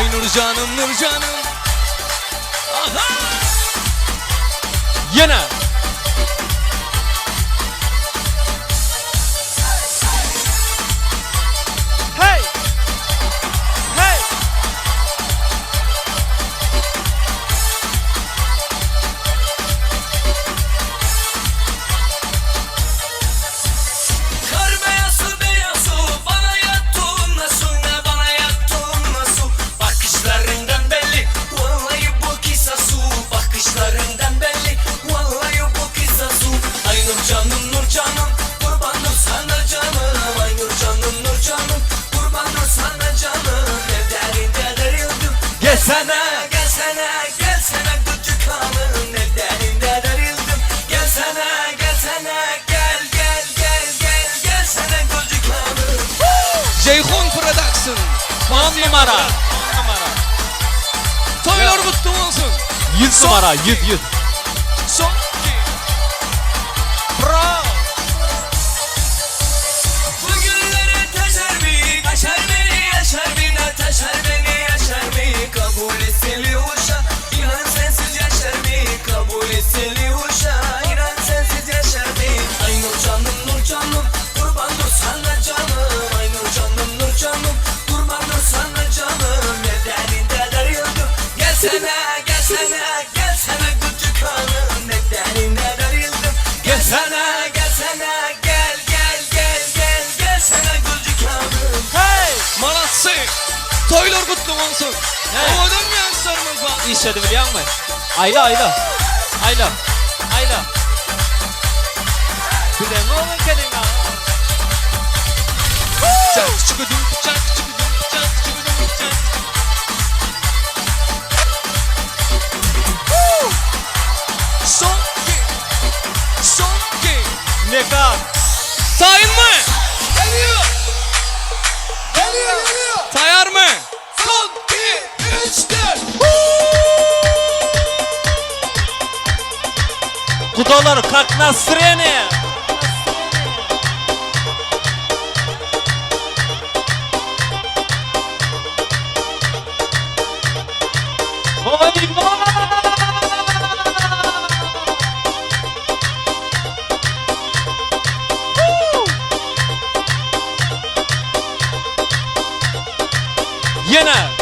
Ay Nurcanım Nurcanım. Aha. Yine. Hey. Hey. Kar beyazı beyazı bana yattın nasıl ne bana yattın nasıl bakışlarından belli vallahi bu kisasu bakışlarından belli vallahi bu kisasu ay Nurcanım Nurcanım kurbandır sana canım ay Nurcanım Nurcanım kurbandır sana canım ne derinde darıldım gelsene gelsene gelsene küçük hanım ne derinde darıldım gelsene gelsene gel gel gel gel gelsene küçük hanım Ceyhun Production. 10 numara. 10 numara. Toylar kutlu olsun. 100 numara 100. Son 2. Bravo. Bugünlere taşar mı? Taşar beni, yaşar beni, taşar beni, yaşar mı? Kabul etseli uşa, inan sensiz yaşar mı? Kabul etseli uşa, inan sensiz yaşar mı? Ay Nurcanım, Nurcanım, kurbandır sana canım. Ay Nurcanım, Nurcanım, kurbandır sana canım. Ne derinde darıldım, gelsene, gelsene, gelsene küçük hanım. Ne derinde darıldım, gelsene, gelsene, gel, gel, gel, gel, gelsene küçük hanım. Hey. Malatsı. Toylar kutlu olsun. He. Oğlum gençlerimiz var. İşledi biliyor musun? Ayla ayla. Ayla. Ayla. Bir de ne olun kelime? Çak çıkıdım çak çıkıdım çak çıkıdım çak. Son 2. Son 2. Ne kadar? Sayın mı? Geliyor. Geliyor geliyor. Sayar mı? Son 2, 3, 4. Kudalar как настроение? Ой, Yine.